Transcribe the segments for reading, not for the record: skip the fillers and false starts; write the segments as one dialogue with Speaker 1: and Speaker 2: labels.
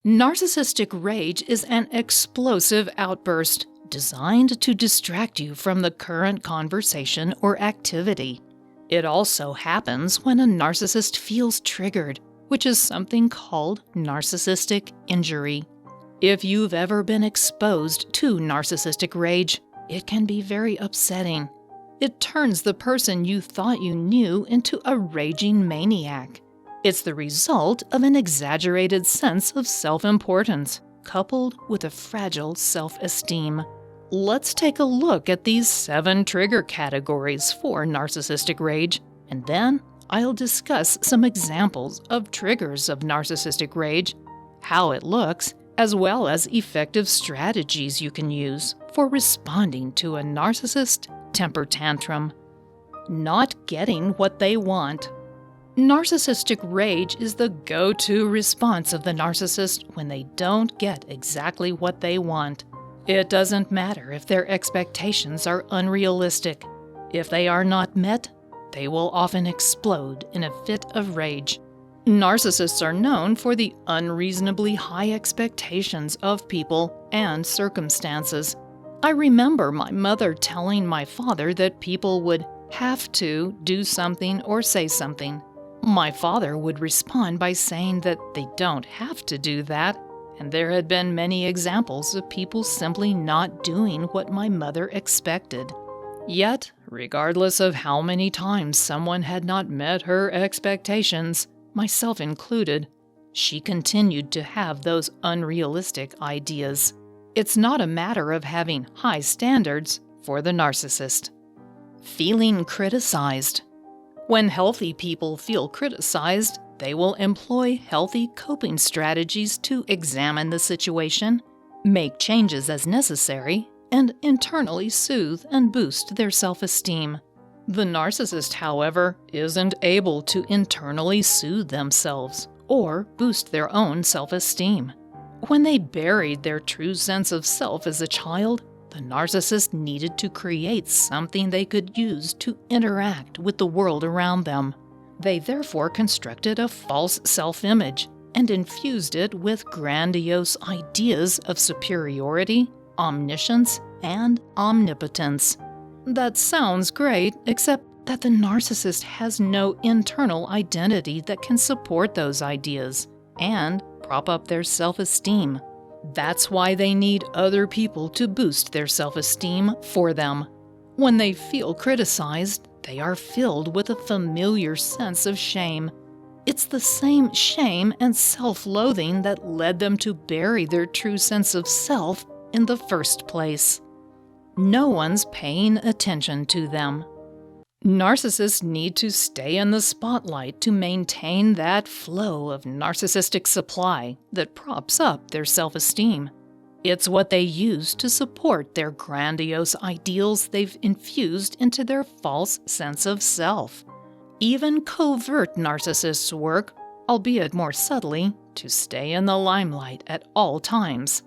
Speaker 1: Narcissistic rage is an explosive outburst designed to distract you from the current conversation or activity. It also happens when a narcissist feels triggered, which is something called narcissistic injury. If you've ever been exposed to narcissistic rage, it can be very upsetting. It turns the person you thought you knew into a raging maniac. It's the result of an exaggerated sense of self-importance, coupled with a fragile self-esteem. Let's take a look at these 7 trigger categories for narcissistic rage, and then I'll discuss some examples of triggers of narcissistic rage, how it looks, as well as effective strategies you can use for responding to a narcissist temper tantrum. Not getting what they want. Narcissistic rage is the go-to response of the narcissist when they don't get exactly what they want. It doesn't matter if their expectations are unrealistic. If they are not met, they will often explode in a fit of rage. Narcissists are known for the unreasonably high expectations of people and circumstances. I remember my mother telling my father that people would have to do something or say something. My father would respond by saying that they don't have to do that, and there had been many examples of people simply not doing what my mother expected. Yet, regardless of how many times someone had not met her expectations, myself included, she continued to have those unrealistic ideas. It's not a matter of having high standards for the narcissist. Feeling criticized. When healthy people feel criticized, they will employ healthy coping strategies to examine the situation, make changes as necessary, and internally soothe and boost their self-esteem. The narcissist, however, isn't able to internally soothe themselves or boost their own self-esteem. When they buried their true sense of self as a child, the narcissist needed to create something they could use to interact with the world around them. They therefore constructed a false self-image and infused it with grandiose ideas of superiority, omniscience, and omnipotence. That sounds great, except that the narcissist has no internal identity that can support those ideas and prop up their self-esteem. That's why they need other people to boost their self-esteem for them. When they feel criticized, they are filled with a familiar sense of shame. It's the same shame and self-loathing that led them to bury their true sense of self in the first place. No one's paying attention to them. Narcissists need to stay in the spotlight to maintain that flow of narcissistic supply that props up their self-esteem. It's what they use to support their grandiose ideals they've infused into their false sense of self. Even covert narcissists work, albeit more subtly, to stay in the limelight at all times.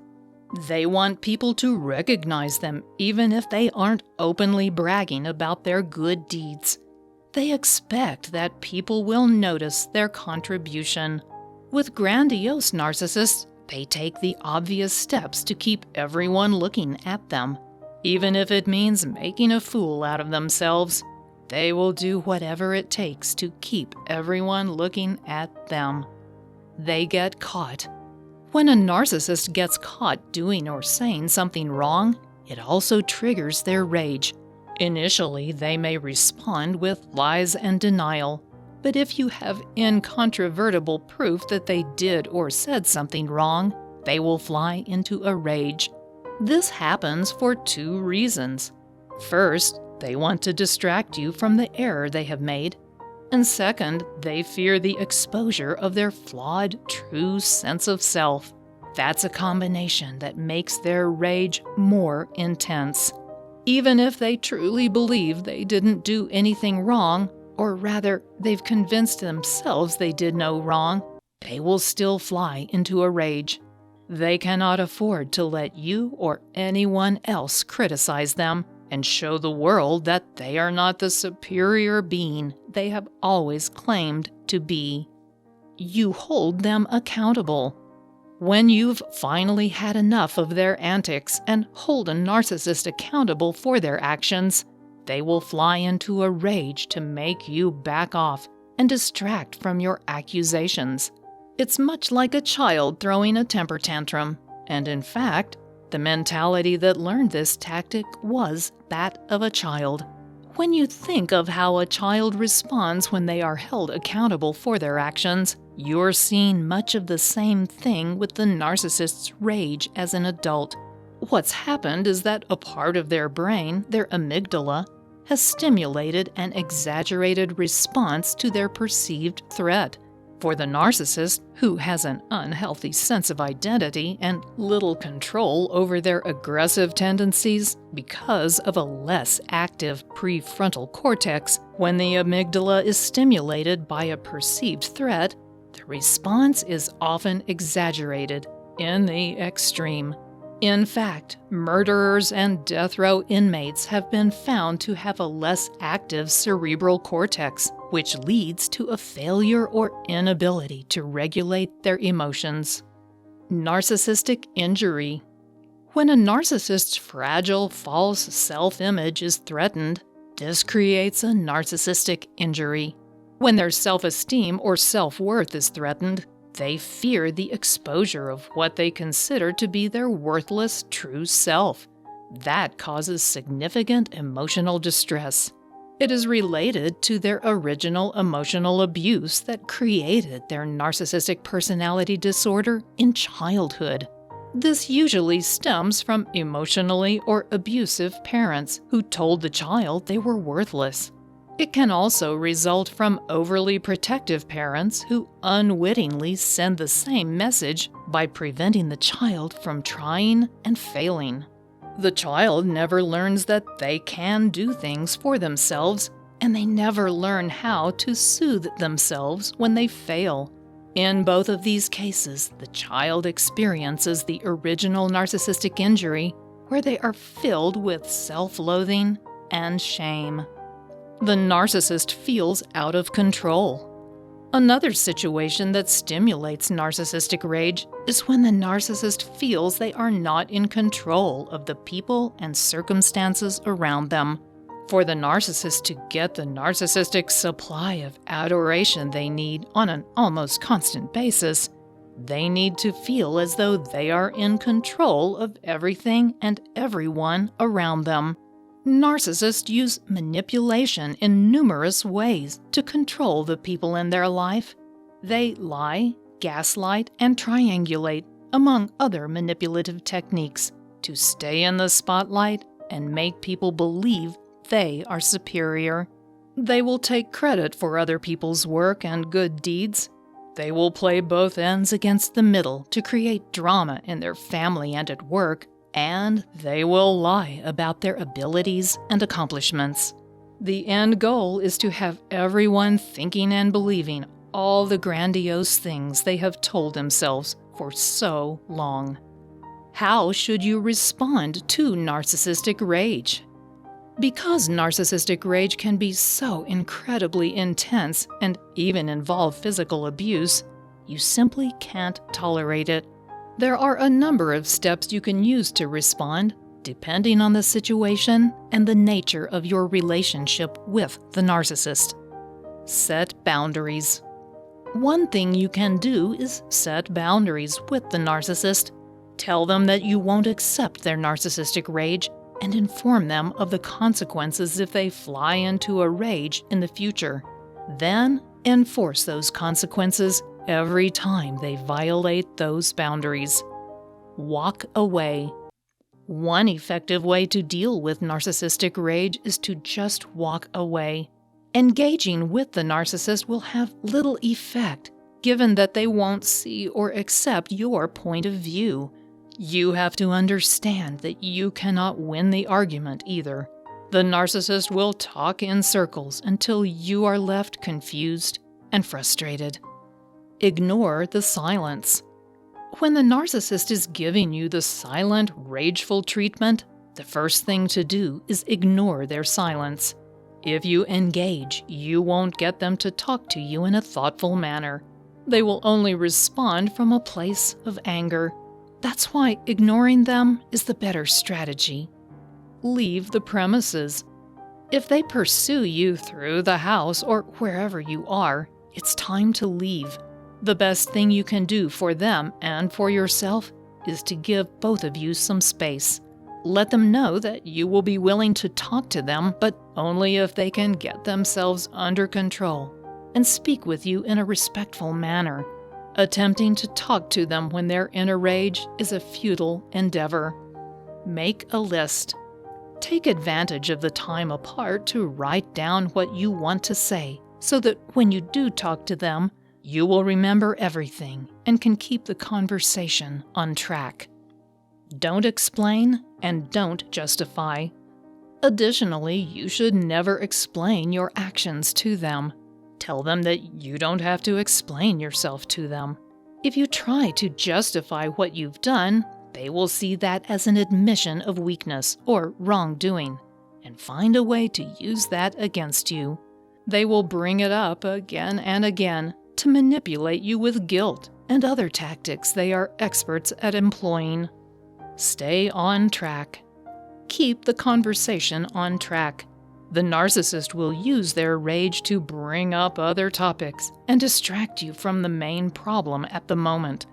Speaker 1: They want people to recognize them even if they aren't openly bragging about their good deeds. They expect that people will notice their contribution. With grandiose narcissists, they take the obvious steps to keep everyone looking at them. Even if it means making a fool out of themselves, they will do whatever it takes to keep everyone looking at them. They get caught. When a narcissist gets caught doing or saying something wrong, it also triggers their rage. Initially, they may respond with lies and denial, but if you have incontrovertible proof that they did or said something wrong, they will fly into a rage. This happens for 2 reasons. First, they want to distract you from the error they have made. And second, they fear the exposure of their flawed, true sense of self. That's a combination that makes their rage more intense. Even if they truly believe they didn't do anything wrong, or rather, they've convinced themselves they did no wrong, they will still fly into a rage. They cannot afford to let you or anyone else criticize them and show the world that they are not the superior being they have always claimed to be. You hold them accountable. When you've finally had enough of their antics and hold a narcissist accountable for their actions, they will fly into a rage to make you back off and distract from your accusations. It's much like a child throwing a temper tantrum, and in fact, the mentality that learned this tactic was that of a child. When you think of how a child responds when they are held accountable for their actions, you're seeing much of the same thing with the narcissist's rage as an adult. What's happened is that a part of their brain, their amygdala, has stimulated an exaggerated response to their perceived threat. For the narcissist, who has an unhealthy sense of identity and little control over their aggressive tendencies because of a less active prefrontal cortex, when the amygdala is stimulated by a perceived threat, the response is often exaggerated in the extreme. In fact, murderers and death row inmates have been found to have a less active cerebral cortex, which leads to a failure or inability to regulate their emotions. Narcissistic injury. When a narcissist's fragile, false self-image is threatened, this creates a narcissistic injury. When their self-esteem or self-worth is threatened, they fear the exposure of what they consider to be their worthless true self. That causes significant emotional distress. It is related to their original emotional abuse that created their narcissistic personality disorder in childhood. This usually stems from emotionally or abusive parents who told the child they were worthless. It can also result from overly protective parents who unwittingly send the same message by preventing the child from trying and failing. The child never learns that they can do things for themselves, and they never learn how to soothe themselves when they fail. In both of these cases, the child experiences the original narcissistic injury, where they are filled with self-loathing and shame. The narcissist feels out of control. Another situation that stimulates narcissistic rage is when the narcissist feels they are not in control of the people and circumstances around them. For the narcissist to get the narcissistic supply of adoration they need on an almost constant basis, they need to feel as though they are in control of everything and everyone around them. Narcissists use manipulation in numerous ways to control the people in their life. They lie, gaslight, and triangulate, among other manipulative techniques, to stay in the spotlight and make people believe they are superior. They will take credit for other people's work and good deeds. They will play both ends against the middle to create drama in their family and at work. And they will lie about their abilities and accomplishments. The end goal is to have everyone thinking and believing all the grandiose things they have told themselves for so long. How should you respond to narcissistic rage? Because narcissistic rage can be so incredibly intense and even involve physical abuse, you simply can't tolerate it. There are a number of steps you can use to respond, depending on the situation and the nature of your relationship with the narcissist. Set boundaries. One thing you can do is set boundaries with the narcissist. Tell them that you won't accept their narcissistic rage and inform them of the consequences if they fly into a rage in the future. Then, enforce those consequences every time they violate those boundaries. Walk away. One effective way to deal with narcissistic rage is to just walk away. Engaging with the narcissist will have little effect, given that they won't see or accept your point of view. You have to understand that you cannot win the argument either. The narcissist will talk in circles until you are left confused and frustrated. Ignore the silence. When the narcissist is giving you the silent, rageful treatment, the first thing to do is ignore their silence. If you engage, you won't get them to talk to you in a thoughtful manner. They will only respond from a place of anger. That's why ignoring them is the better strategy. Leave the premises. If they pursue you through the house or wherever you are, it's time to leave. The best thing you can do for them and for yourself is to give both of you some space. Let them know that you will be willing to talk to them, but only if they can get themselves under control and speak with you in a respectful manner. Attempting to talk to them when they're in a rage is a futile endeavor. Make a list. Take advantage of the time apart to write down what you want to say, so that when you do talk to them, you will remember everything and can keep the conversation on track. Don't explain and don't justify. Additionally, you should never explain your actions to them. Tell them that you don't have to explain yourself to them. If you try to justify what you've done, they will see that as an admission of weakness or wrongdoing and find a way to use that against you. They will bring it up again and again to manipulate you with guilt and other tactics they are experts at employing. Stay on track. Keep the conversation on track. The narcissist will use their rage to bring up other topics and distract you from the main problem at the moment.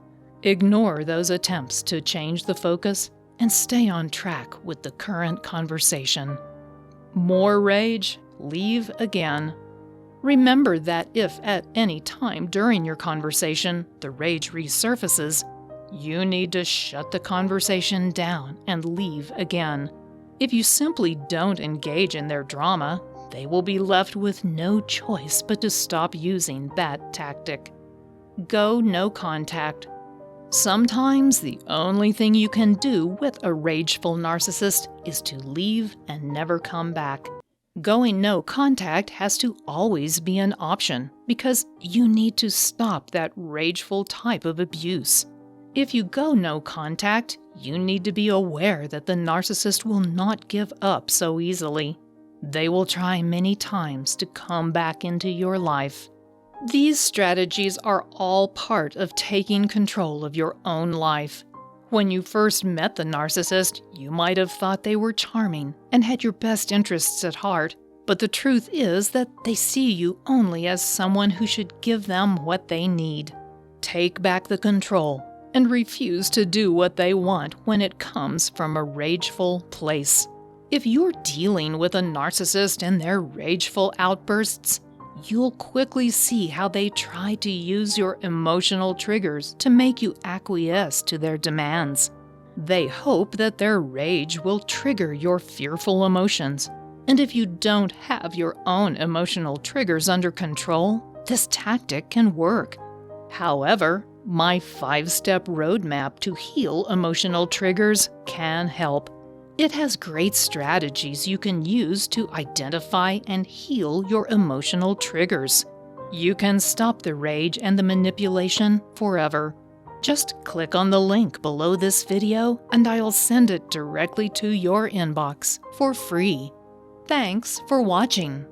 Speaker 1: Ignore those attempts to change the focus and stay on track with the current conversation. More rage, leave again. Remember that if at any time during your conversation the rage resurfaces, you need to shut the conversation down and leave again. If you simply don't engage in their drama, they will be left with no choice but to stop using that tactic. Go no contact. Sometimes the only thing you can do with a rageful narcissist is to leave and never come back. Going no contact has to always be an option because you need to stop that rageful type of abuse. If you go no contact, you need to be aware that the narcissist will not give up so easily. They will try many times to come back into your life. These strategies are all part of taking control of your own life. When you first met the narcissist, you might have thought they were charming and had your best interests at heart, but the truth is that they see you only as someone who should give them what they need. Take back the control and refuse to do what they want when it comes from a rageful place. If you're dealing with a narcissist and their rageful outbursts, you'll quickly see how they try to use your emotional triggers to make you acquiesce to their demands. They hope that their rage will trigger your fearful emotions. And if you don't have your own emotional triggers under control, this tactic can work. However, my 5-step roadmap to heal emotional triggers can help. It has great strategies you can use to identify and heal your emotional triggers. You can stop the rage and the manipulation forever. Just click on the link below this video and I'll send it directly to your inbox for free. Thanks for watching.